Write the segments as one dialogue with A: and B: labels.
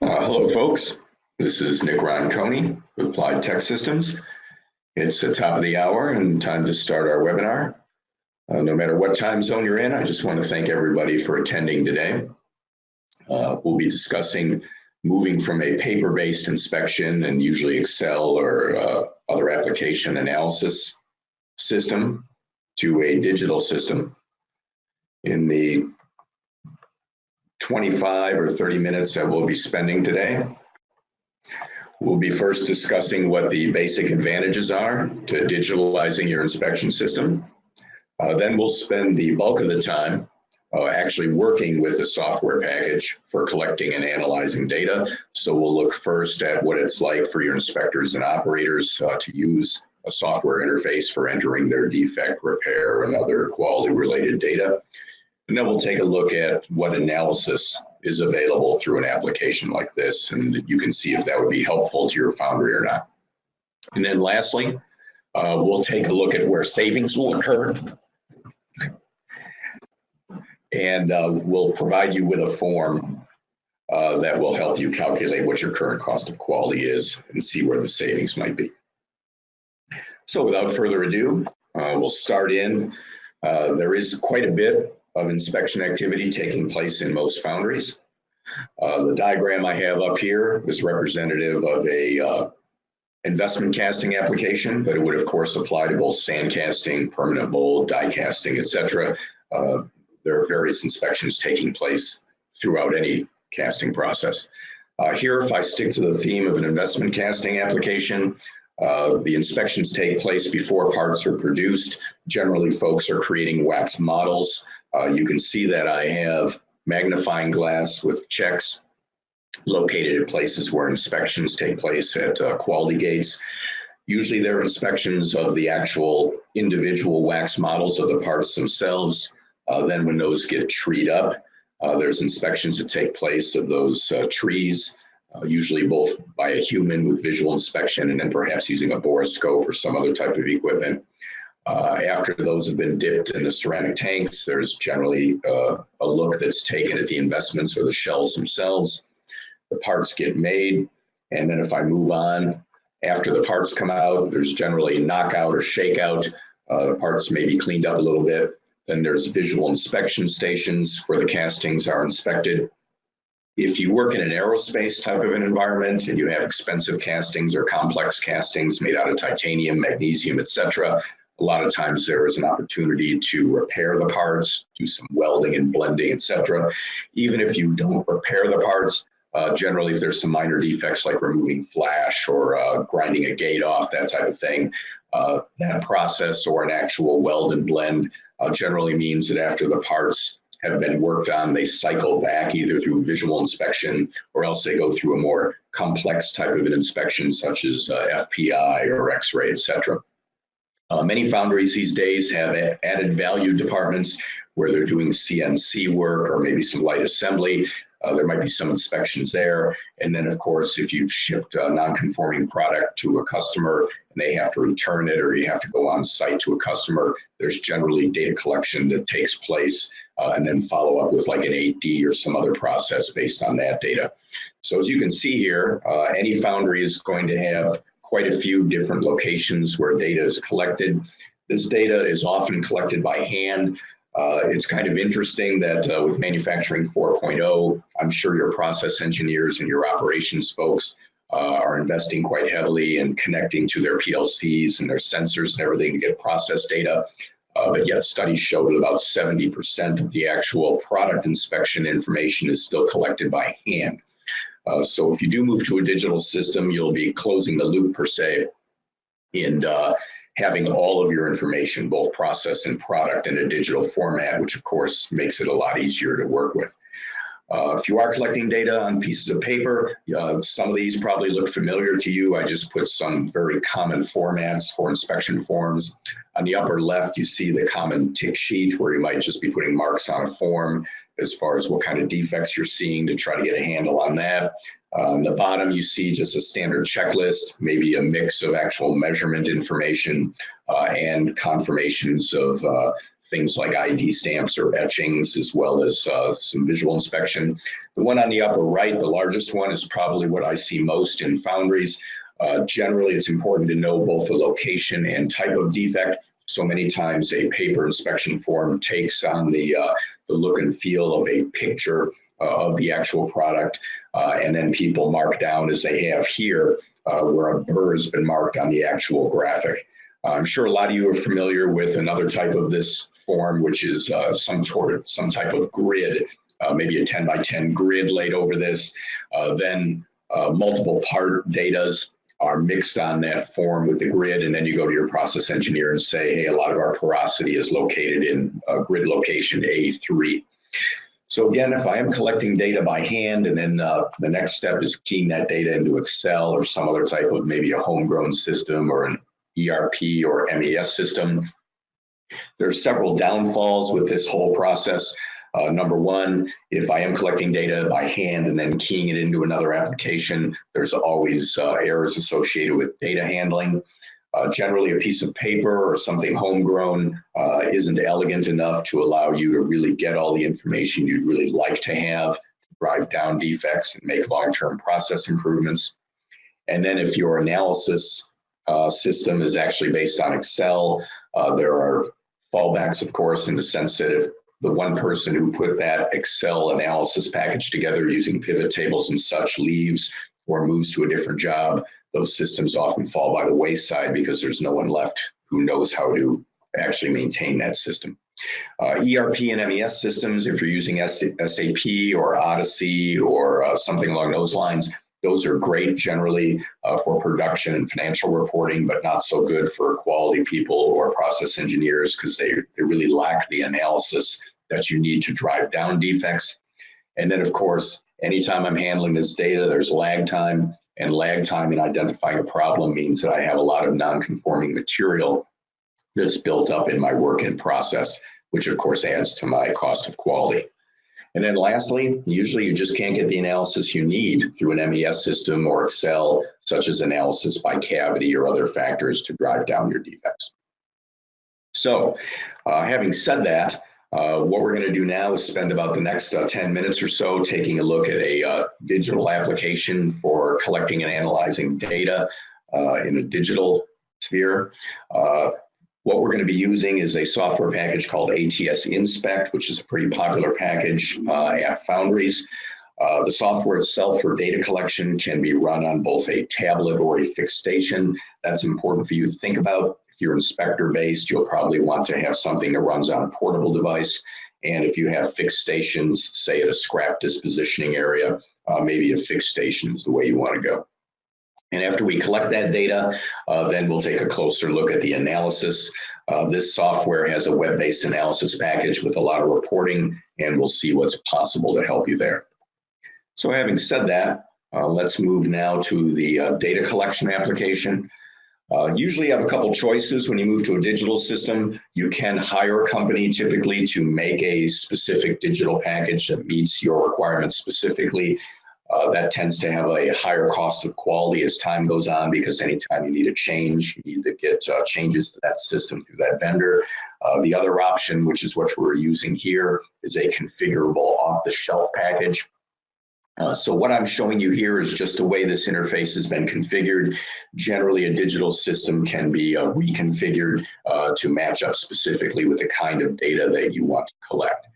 A: Hello, folks. This is Nick Roncone with Applied Tech Systems. It's the top of the hour and time to start our webinar. No matter what time zone you're in, I just want to thank everybody for attending today. We'll be discussing moving from a paper-based inspection and usually Excel or other application analysis system to a digital system. In the 25 or 30 minutes that we'll be spending today, we'll be first discussing what the basic advantages are to digitalizing your inspection system. Then we'll spend the bulk of the time actually working with the software package for collecting and analyzing data. So we'll look first at what it's like for your inspectors and operators to use a software interface for entering their defect, repair, and other quality related data. And then we'll take a look at what analysis is available through an application like this, and you can see if that would be helpful to your foundry or not. And then lastly, we'll take a look at where savings will occur. And we'll provide you with a form that will help you calculate what your current cost of quality is and see where the savings might be. So without further ado, we'll start in. There is quite a bit of inspection activity taking place in most foundries. The diagram I have up here is representative of a investment casting application, but it would of course apply to both sand casting, permanent mold, die casting, etc. There are various inspections taking place throughout any casting process. Here, if I stick to the theme of an investment casting application, the inspections take place before parts are produced. Generally, folks are creating wax models. You can see that I have magnifying glass with checks located at places where inspections take place at quality gates. Usually there are inspections of the actual individual wax models of the parts themselves. Then when those get treed up, there's inspections that take place of those trees, usually both by a human with visual inspection and then perhaps using a borescope or some other type of equipment. After those have been dipped in the ceramic tanks, there's generally a look that's taken at the investments or the shells themselves. The parts get made, and then if I move on, after the parts come out, there's generally knockout or shakeout. The parts may be cleaned up a little bit. Then there's visual inspection stations where the castings are inspected. If you work in an aerospace type of an environment and you have expensive castings or complex castings made out of titanium, magnesium, etc., a lot of times there is an opportunity to repair the parts, do some welding and blending, etc. Even if you don't repair the parts, generally if there's some minor defects like removing flash or grinding a gate off, that type of thing, that process or an actual weld and blend generally means that after the parts have been worked on, they cycle back either through visual inspection or else they go through a more complex type of an inspection such as FPI or X-ray, etc. Many foundries these days have added value departments where they're doing CNC work or maybe some light assembly. There might be some inspections there. And then, of course, if you've shipped a non-conforming product to a customer and they have to return it or you have to go on site to a customer, there's generally data collection that takes place and then follow up with like an 8D or some other process based on that data. So as you can see here, any foundry is going to have quite a few different locations where data is collected. This data is often collected by hand. It's kind of interesting that with manufacturing 4.0, I'm sure your process engineers and your operations folks are investing quite heavily in connecting to their PLCs and their sensors and everything to get process data. But yet studies show that about 70% of the actual product inspection information is still collected by hand. So if you do move to a digital system, you'll be closing the loop per se in having all of your information, both process and product, in a digital format, which of course makes it a lot easier to work with. If you are collecting data on pieces of paper, some of these probably look familiar to you. I just put some very common formats for inspection forms. On the upper left, you see the common tick sheet where you might just be putting marks on a form. as far as what kind of defects you're seeing to try to get a handle on that. On the bottom, you see just a standard checklist, maybe a mix of actual measurement information and confirmations of things like ID stamps or etchings, as well as some visual inspection. The one on the upper right, the largest one, is probably what I see most in foundries. Generally, it's important to know both the location and type of defect. So many times a paper inspection form takes on the look and feel of a picture of the actual product, and then people mark down, as they have here, where a burr has been marked on the actual graphic. I'm sure a lot of you are familiar with another type of this form, which is some type of grid, maybe a 10 by 10 grid laid over this. Then multiple part datas are mixed on that form with the grid, and then you go to your process engineer and say, hey, a lot of our porosity is located in grid location A3. So again, if I am collecting data by hand, and then the next step is keying that data into Excel or some other type of maybe a homegrown system or an ERP or MES system, there are several downfalls with this whole process. Number one, if I am collecting data by hand and then keying it into another application, there's always errors associated with data handling. Generally, a piece of paper or something homegrown isn't elegant enough to allow you to really get all the information you'd really like to have, to drive down defects and make long-term process improvements. And then if your analysis system is actually based on Excel, there are fallbacks, of course, in the sense that if the one person who put that Excel analysis package together using pivot tables and such leaves or moves to a different job, those systems often fall by the wayside because there's no one left who knows how to actually maintain that system. ERP and MES systems, if you're using SAP or Odyssey or something along those lines, those are great generally for production and financial reporting, but not so good for quality people or process engineers because they really lack the analysis that you need to drive down defects. And then, of course, anytime I'm handling this data, there's lag time, and lag time in identifying a problem means that I have a lot of non-conforming material that's built up in my work in process, which of course adds to my cost of quality. And then lastly, usually you just can't get the analysis you need through an MES system or Excel, such as analysis by cavity or other factors to drive down your defects. So having said that, what we're going to do now is spend about the next 10 minutes or so taking a look at a digital application for collecting and analyzing data in a digital sphere. What we're going to be using is a software package called ATS Inspect, which is a pretty popular package at foundries. The software itself for data collection can be run on both a tablet or a fixed station. That's important for you to think about. If you're inspector-based, you'll probably want to have something that runs on a portable device. And if you have fixed stations, say at a scrap dispositioning area, maybe a fixed station is the way you want to go. And after we collect that data, then we'll take a closer look at the analysis. This software has a web-based analysis package with a lot of reporting, and we'll see what's possible to help you there. So having said that, let's move now to the data collection application. Usually you have a couple choices when you move to a digital system. You can hire a company typically to make a specific digital package that meets your requirements specifically. That tends to have a higher cost of quality as time goes on because anytime you need a change, you need to get changes to that system through that vendor. The other option, which is what we're using here, is a configurable off-the-shelf package. So what I'm showing you here is just the way this interface has been configured. Generally, a digital system can be reconfigured to match up specifically with the kind of data that you want to collect.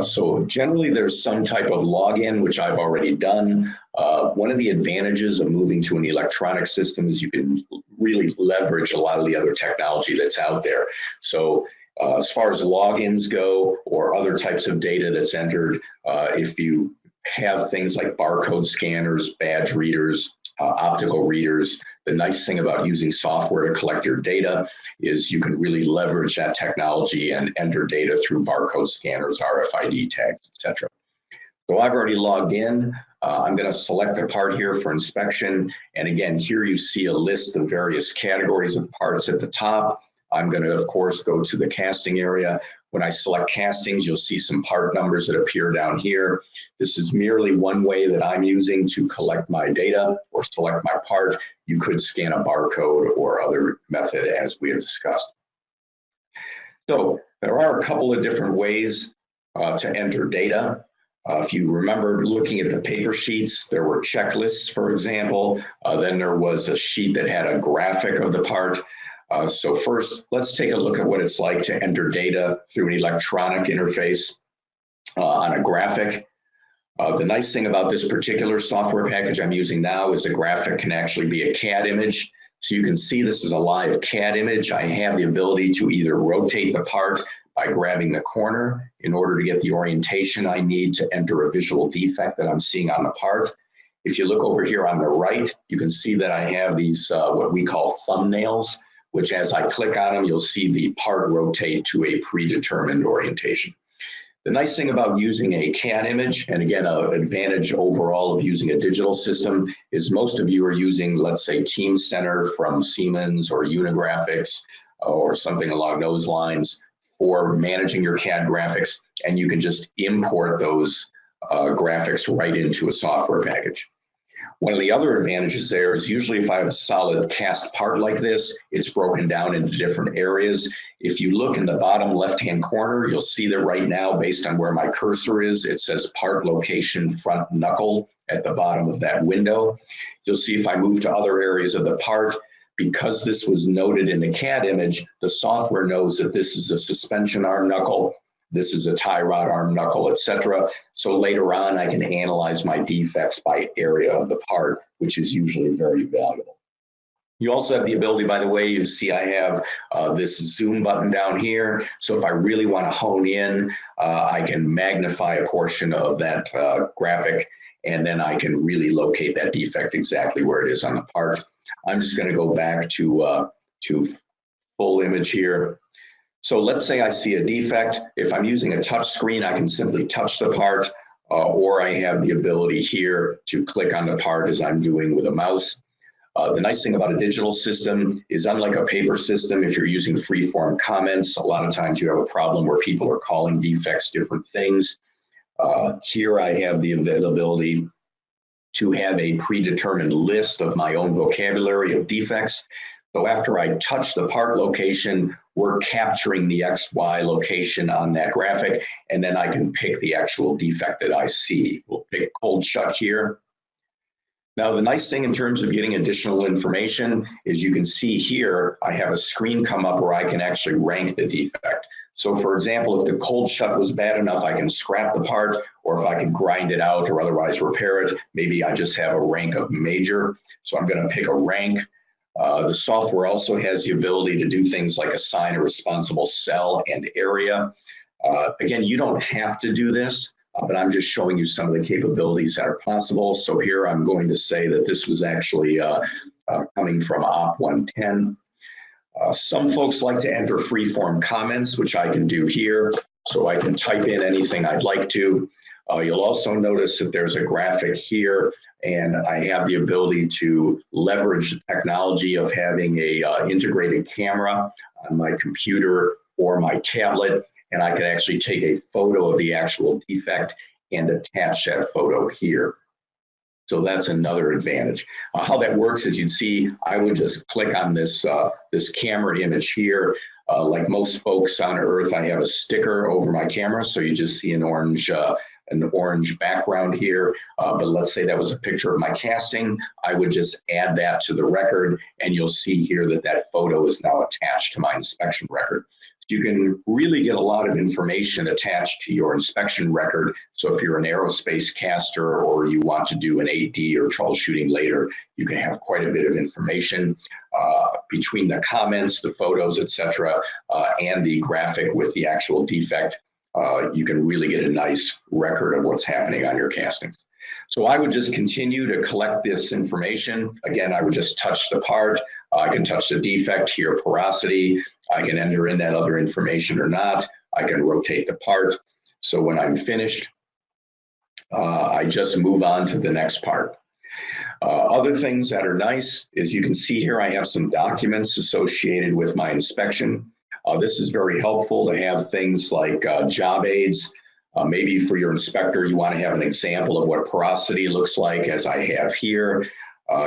A: So generally, there's some type of login, which I've already done. One of the advantages of moving to an electronic system is you can really leverage a lot of the other technology that's out there. So as far as logins go or other types of data that's entered, if you have things like barcode scanners, badge readers, optical readers. The nice thing about using software to collect your data is you can really leverage that technology and enter data through barcode scanners, RFID tags, etc. So I've already logged in. I'm going to select a part here for inspection. And again, here you see a list of various categories of parts at the top. I'm going to, of course, go to the casting area When I select castings, you'll see some part numbers that appear down here. This is merely one way that I'm using to collect my data or select my part. You could scan a barcode or other method as we have discussed. So there are a couple of different ways to enter data. If you remember looking at the paper sheets, there were checklists, for example. Then there was a sheet that had a graphic of the part. So first, let's take a look at what it's like to enter data through an electronic interface on a graphic. The nice thing about this particular software package I'm using now is the graphic can actually be a CAD image. So you can see this is a live CAD image. I have the ability to either rotate the part by grabbing the corner in order to get the orientation I need to enter a visual defect that I'm seeing on the part. If you look over here on the right, you can see that I have these what we call thumbnails, which as I click on them, you'll see the part rotate to a predetermined orientation. The nice thing about using a CAD image, and again, an advantage overall of using a digital system, is most of you are using, let's say, Team Center from Siemens or Unigraphics or something along those lines for managing your CAD graphics, and you can just import those graphics right into a software package. One of the other advantages there is usually if I have a solid cast part like this, it's broken down into different areas. If you look in the bottom left-hand corner, you'll see that right now, based on where my cursor is, it says part location front knuckle at the bottom of that window. You'll see if I move to other areas of the part, because this was noted in the CAD image, the software knows that this is a suspension arm knuckle, this is a tie rod arm knuckle, etc. So later on, I can analyze my defects by area of the part, which is usually very valuable. You also have the ability, by the way, you see I have this zoom button down here. So if I really want to hone in, I can magnify a portion of that graphic, and then I can really locate that defect exactly where it is on the part. I'm just going to go back to full image here. So let's say I see a defect. If I'm using a touch screen, I can simply touch the part, or I have the ability here to click on the part as I'm doing with a mouse. The nice thing about a digital system is, unlike a paper system, if you're using free-form comments, a lot of times you have a problem where people are calling defects different things. Here I have the availability to have a predetermined list of my own vocabulary of defects. So after I touch the part location, we're capturing the XY location on that graphic, and then I can pick the actual defect that I see. We'll pick cold shut here. Now, the nice thing in terms of getting additional information is you can see here, I have a screen come up where I can actually rank the defect. So for example, if the cold shut was bad enough, I can scrap the part, or if I can grind it out or otherwise repair it, maybe I just have a rank of major. So I'm going to pick a rank. The software also has the ability to do things like assign a responsible cell and area. Again, you don't have to do this, but I'm just showing you some of the capabilities that are possible. So here I'm going to say that this was actually coming from Op 110. Some folks like to enter free-form comments, which I can do here. So I can type in anything I'd like to. You'll also notice that there's a graphic here, and I have the ability to leverage the technology of having a integrated camera on my computer or my tablet, and I can actually take a photo of the actual defect and attach that photo here. So that's another advantage. How that works is, you'd see I would just click on this, this camera image here. Like most folks on Earth, I have a sticker over my camera, so you just see an orange background here. But let's say that was a picture of my casting. I would just add that to the record, and you'll see here that that photo is now attached to my inspection record. You can really get a lot of information attached to your inspection record. So if you're an aerospace caster, or you want to do an 8D or troubleshooting later, you can have quite a bit of information between the comments, the photos, etc., and the graphic with the actual defect. You can really get a nice record of what's happening on your castings. So I would just continue to collect this information. Again, I would just touch the part. I can touch the defect here, porosity. I can enter in that other information or not. I can rotate the part. So when I'm finished, I just move on to the next part. Other things that are nice is, you can see here I have some documents associated with my inspection. This is very helpful to have things like job aids. Maybe for your inspector, you want to have an example of what porosity looks like, as I have here.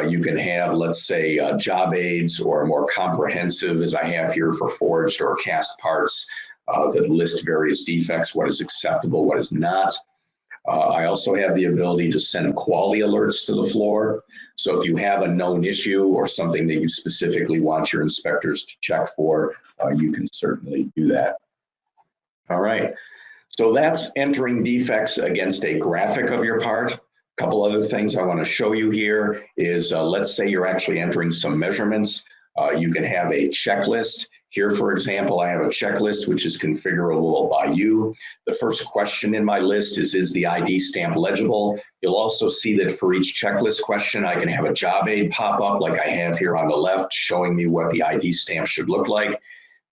A: You can have, let's say, job aids, or more comprehensive, as I have here for forged or cast parts, that list various defects, what is acceptable, what is not. I also have the ability to send quality alerts to the floor. So if you have a known issue or something that you specifically want your inspectors to check for, you can certainly do that. All right, so that's entering defects against a graphic of your part. A couple other things I want to show you here is, let's say you're actually entering some measurements. You can have a checklist. Here, for example, I have a checklist which is configurable by you. The first question in my list is the ID stamp legible? You'll also see that for each checklist question, I can have a job aid pop up like I have here on the left, showing me what the ID stamp should look like.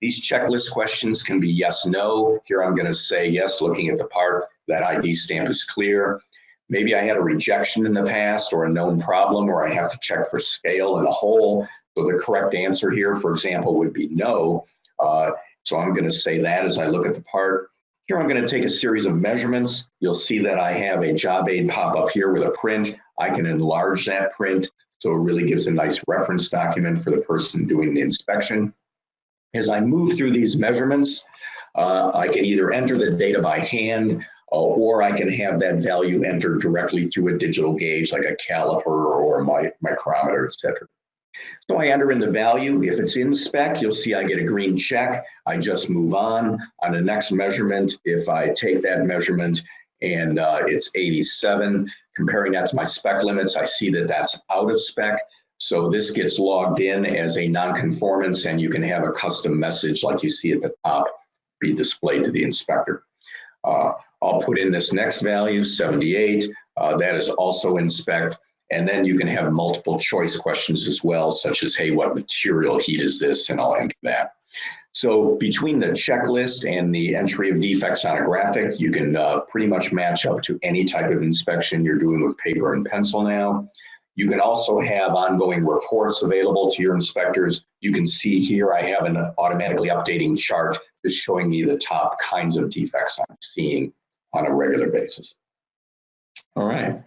A: These checklist questions can be yes, no. Here I'm going to say yes, looking at the part, that ID stamp is clear. Maybe I had a rejection in the past or a known problem where I have to check for scale in a hole. So the correct answer here, for example, would be no. So I'm going to say that as I look at the part. Here I'm going to take a series of measurements. You'll see that I have a job aid pop up here with a print. I can enlarge that print, so it really gives a nice reference document for the person doing the inspection. As I move through these measurements, I can either enter the data by hand, or I can have that value entered directly through a digital gauge like a caliper or a micrometer, etc. So I enter in the value. If it's in spec, you'll see I get a green check. I just move on. On the next measurement, if I take that measurement and it's 87, comparing that to my spec limits, I see that that's out of spec. So this gets logged in as a non-conformance, and you can have a custom message like you see at the top be displayed to the inspector. I'll put in this next value, 78. That is also in spec. And then you can have multiple choice questions as well, such as, hey, what material heat is this? And I'll enter that. So between the checklist and the entry of defects on a graphic, you can pretty much match up to any type of inspection you're doing with paper and pencil now. You can also have ongoing reports available to your inspectors. You can see here I have an automatically updating chart just showing me the top kinds of defects I'm seeing on a regular basis. All right.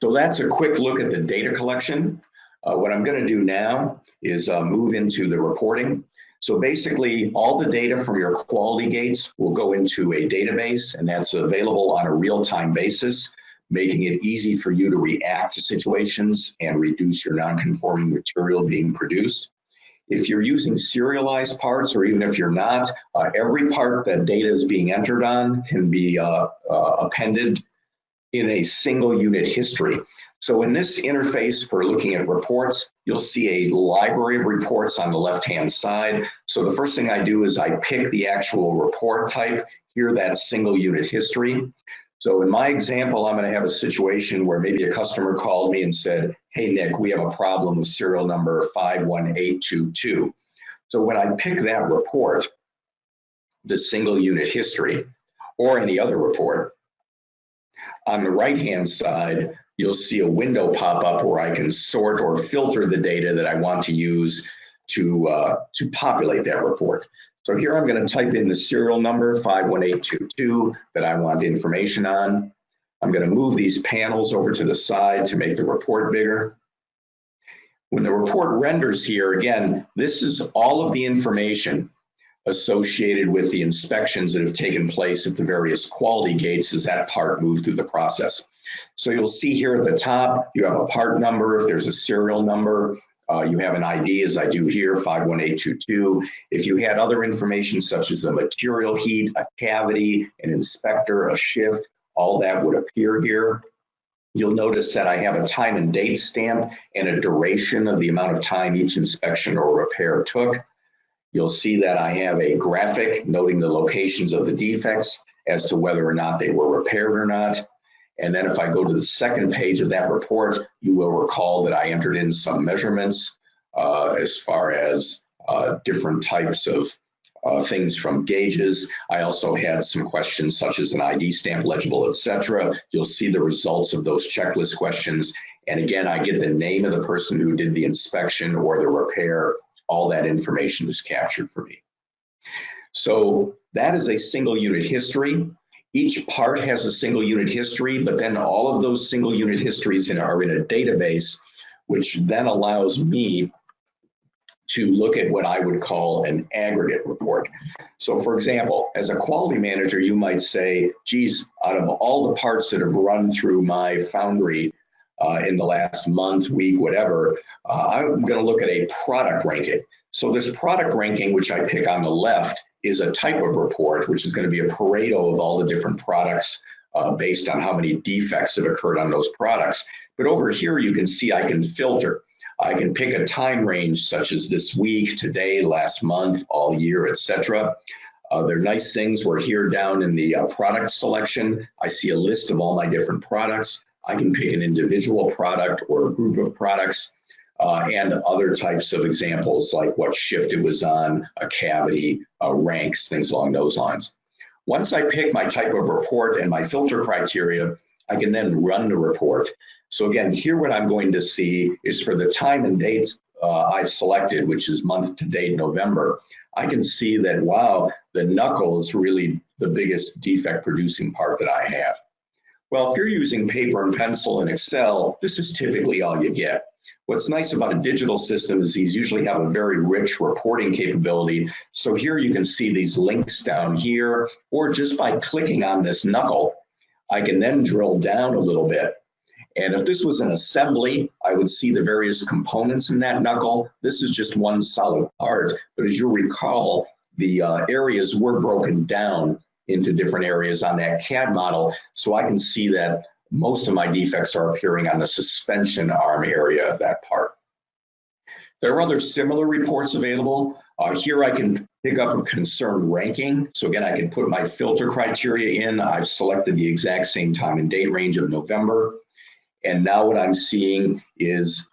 A: So that's a quick look at the data collection. What I'm going to do now is move into the reporting. So basically, all the data from your quality gates will go into a database, and that's available on a real-time basis, making it easy for you to react to situations and reduce your non-conforming material being produced. If you're using serialized parts, or even if you're not, every part that data is being entered on can be appended in a single unit history. So in this interface for looking at reports, you'll see a library of reports on the left-hand side. So the first thing I do is I pick the actual report type, here that's single unit history. So in my example, I'm going to have a situation where maybe a customer called me and said, hey, Nick, we have a problem with serial number 51822. So when I pick that report, the single unit history, or any other report, on the right-hand side, you'll see a window pop up where I can sort or filter the data that I want to use to populate that report. So here I'm going to type in the serial number 51822 that I want information on. I'm going to move these panels over to the side to make the report bigger. When the report renders here, again, this is all of the information associated with the inspections that have taken place at the various quality gates as that part moved through the process. So you'll see here at the top, you have a part number. If there's a serial number, you have an ID, as I do here, 51822. If you had other information such as a material heat, a cavity, an inspector, a shift, all that would appear here. You'll notice that I have a time and date stamp and a duration of the amount of time each inspection or repair took. You'll see that I have a graphic noting the locations of the defects as to whether or not they were repaired or not. And then if I go to the second page of that report, you will recall that I entered in some measurements as far as different types of things from gauges. I also had some questions such as an ID stamp legible, etc. You'll see the results of those checklist questions. And again, I get the name of the person who did the inspection or the repair. All that information is captured for me. So that is a single unit history. Each part has a single unit history, but then all of those single unit histories are in a database, which then allows me to look at what I would call an aggregate report. So for example, as a quality manager, you might say, geez, out of all the parts that have run through my foundry in the last month, week, whatever, I'm going to look at a product ranking. So this product ranking, which I pick on the left, is a type of report, which is going to be a Pareto of all the different products based on how many defects have occurred on those products. But over here, you can see I can filter. I can pick a time range such as this week, today, last month, all year, etc. They're nice things. We're here down in the product selection. I see a list of all my different products. I can pick an individual product or a group of products and other types of examples like what shift it was on, a cavity, ranks, things along those lines. Once I pick my type of report and my filter criteria, I can then run the report. So again, here what I'm going to see is for the time and dates I've selected, which is month to date November, I can see that, wow, the knuckle is really the biggest defect producing part that I have. Well, if you're using paper and pencil in Excel, this is typically all you get. What's nice about a digital system is these usually have a very rich reporting capability. So here you can see these links down here, or just by clicking on this knuckle, I can then drill down a little bit. And if this was an assembly, I would see the various components in that knuckle. This is just one solid part, but as you recall, the areas were broken down into different areas on that CAD model, so I can see that most of my defects are appearing on the suspension arm area of that part. There are other similar reports available. Here I can pick up a concern ranking. So again, I can put my filter criteria in. I've selected the exact same time and date range of November. And now what I'm seeing is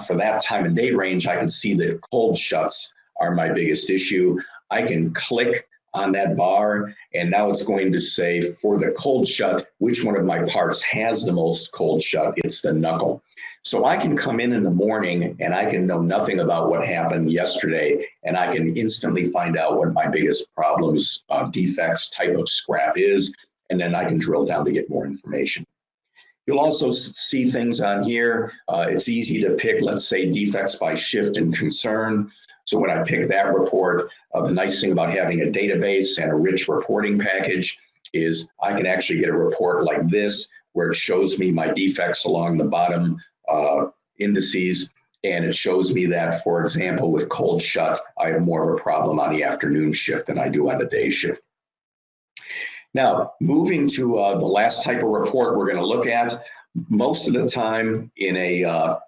A: for that time and date range, I can see that cold shuts are my biggest issue. I can click on that bar, and now it's going to say for the cold shut, which one of my parts has the most cold shut? It's the knuckle. So I can come in the morning and I can know nothing about what happened yesterday, and I can instantly find out what my biggest problems, defects, type of scrap is, and then I can drill down to get more information. You'll also see things on here. It's easy to pick, let's say, defects by shift and concern. So when I pick that report, the nice thing about having a database and a rich reporting package is I can actually get a report like this, where it shows me my defects along the bottom indices, and it shows me that, for example, with cold shut, I have more of a problem on the afternoon shift than I do on the day shift. Now, moving to the last type of report we're going to look at, most of the time in a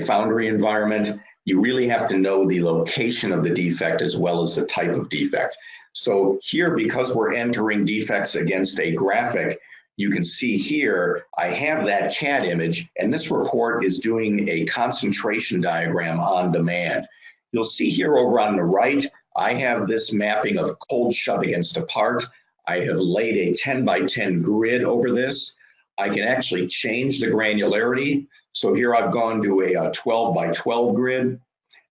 A: foundry environment, you really have to know the location of the defect as well as the type of defect. So here, because we're entering defects against a graphic, you can see here, I have that CAD image, and this report is doing a concentration diagram on demand. You'll see here over on the right, I have this mapping of cold shut against a part. I have laid a 10 by 10 grid over this. I can actually change the granularity. So here I've gone to a 12 by 12 grid,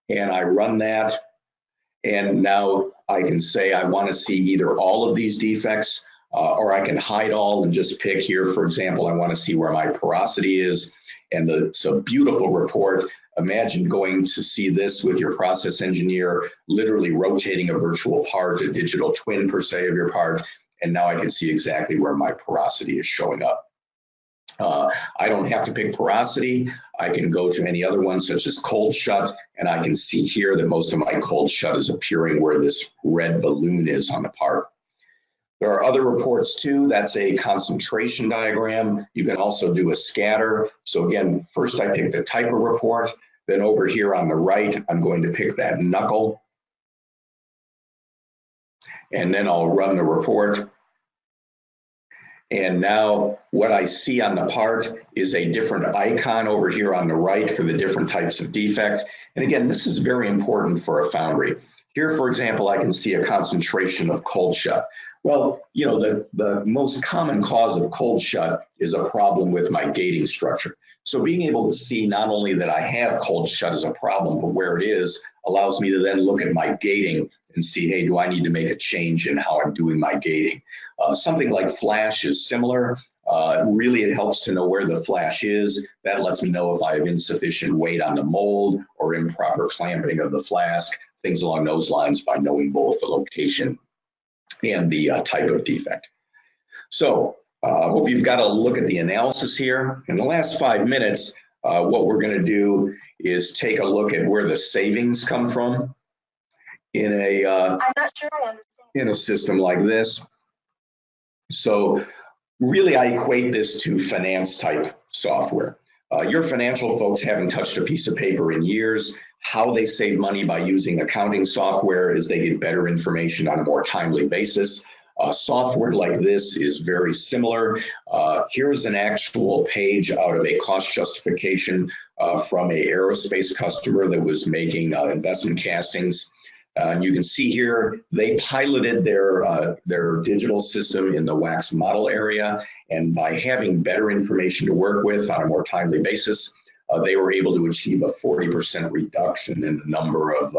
A: and I run that. And now I can say I want to see either all of these defects, or I can hide all and just pick here. For example, I want to see where my porosity is. And it's a beautiful report. Imagine going to see this with your process engineer, literally rotating a virtual part, a digital twin per se of your part, and now I can see exactly where my porosity is showing up. I don't have to pick porosity. I can go to any other one such as cold shut, and I can see here that most of my cold shut is appearing where this red balloon is on the part. There are other reports too. That's a concentration diagram. You can also do a scatter. So again, first I pick the type of report. Then over here on the right, I'm going to pick that knuckle. And then I'll run the report. And now what I see on the part is a different icon over here on the right for the different types of defect. And again, this is very important for a foundry. Here, for example, I can see a concentration of cold shut. Well, you know, the most common cause of cold shut is a problem with my gating structure. So being able to see not only that I have cold shut as a problem, but where it is, allows me to then look at my gating and see, hey, do I need to make a change in how I'm doing my gating? Something like flash is similar. Really, it helps to know where the flash is. That lets me know if I have insufficient weight on the mold or improper clamping of the flask, things along those lines, by knowing both the location and the type of defect. So I hope you've got a look at the analysis here. In the last 5 minutes, what we're going to do is take a look at where the savings come from in a
B: I'm not sure I understand.
A: In a system like this. So really, I equate this to finance type software. Your financial folks haven't touched a piece of paper in years. How they save money by using accounting software is they get better information on a more timely basis. Software like this is very similar. Here's an actual page out of a cost justification from an aerospace customer that was making investment castings. And you can see here, they piloted their digital system in the wax model area, and by having better information to work with on a more timely basis, they were able to achieve a 40% reduction in the number of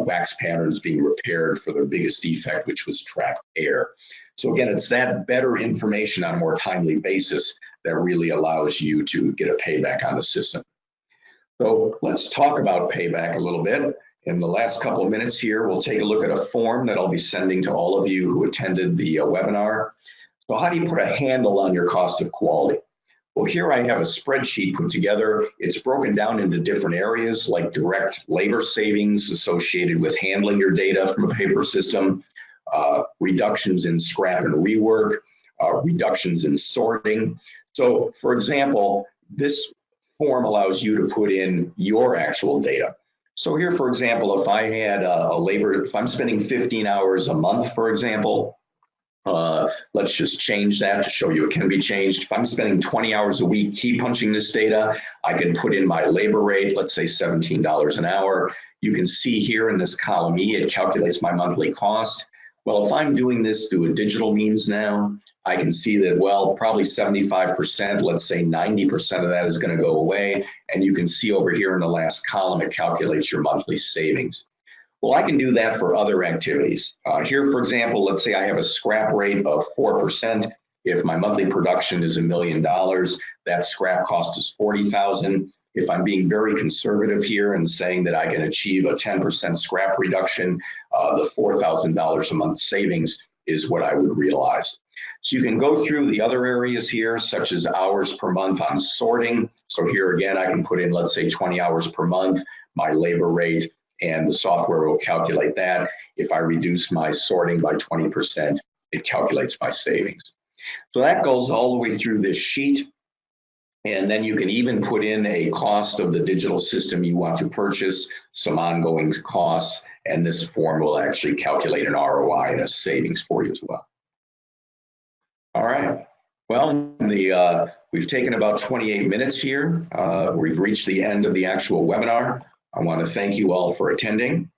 A: wax patterns being repaired for their biggest defect, which was trapped air. So again, it's that better information on a more timely basis that really allows you to get a payback on the system. So let's talk about payback a little bit. In the last couple of minutes here, we'll take a look at a form that I'll be sending to all of you who attended the webinar. So how do you put a handle on your cost of quality? Well, here I have a spreadsheet put together. It's broken down into different areas like direct labor savings associated with handling your data from a paper system, reductions in scrap and rework, reductions in sorting. So for example, this form allows you to put in your actual data. So here, for example, if I had if I'm spending 15 hours a month, for example, let's just change that to show you it can be changed. If I'm spending 20 hours a week key punching this data, I can put in my labor rate, let's say $17 an hour. You can see here in this column E, it calculates my monthly cost. Well, if I'm doing this through a digital means now, I can see that, well, probably 75%, let's say 90% of that is going to go away. And you can see over here in the last column, it calculates your monthly savings. Well, I can do that for other activities. Here, for example, let's say I have a scrap rate of 4%. If my monthly production is $1 million, that scrap cost is $40,000. If I'm being very conservative here and saying that I can achieve a 10% scrap reduction, the $4,000 a month savings is what I would realize. So you can go through the other areas here, such as hours per month on sorting. So here again, I can put in, let's say 20 hours per month, my labor rate, and the software will calculate that. If I reduce my sorting by 20%, it calculates my savings. So that goes all the way through this sheet. And then you can even put in a cost of the digital system you want to purchase, some ongoing costs, and this form will actually calculate an ROI and a savings for you as well. All right. Well, we've taken about 28 minutes here. We've reached the end of the actual webinar. I want to thank you all for attending.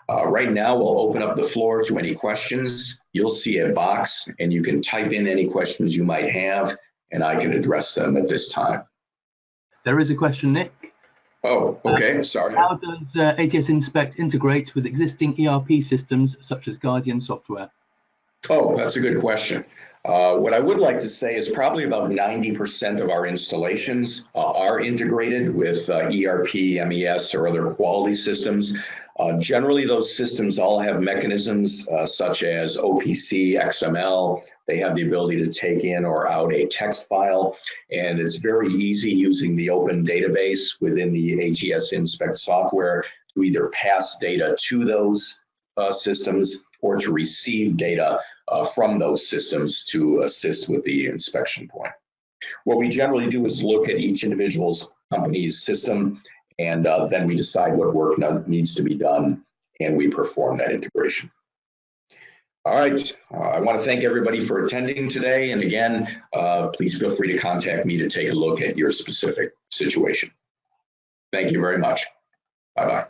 A: Right now, we'll open up the floor to any questions. You'll see a box, and you can type in any questions you might have, and I can address them at this time.
C: There is a question, Nick.
A: Oh, okay, sorry.
C: How does ATS Inspect integrate with existing ERP systems such as Guardian software?
A: Oh, that's a good question. What I would like to say is probably about 90% of our installations are integrated with ERP, MES, or other quality systems. Generally, those systems all have mechanisms such as OPC, XML. They have the ability to take in or out a text file, and it's very easy using the open database within the ATS Inspect software to either pass data to those systems or to receive data from those systems to assist with the inspection point. What we generally do is look at each individual company's system, and then we decide what work needs to be done, and we perform that integration. All right, I want to thank everybody for attending today, and again, please feel free to contact me to take a look at your specific situation. Thank you very much. Bye-bye.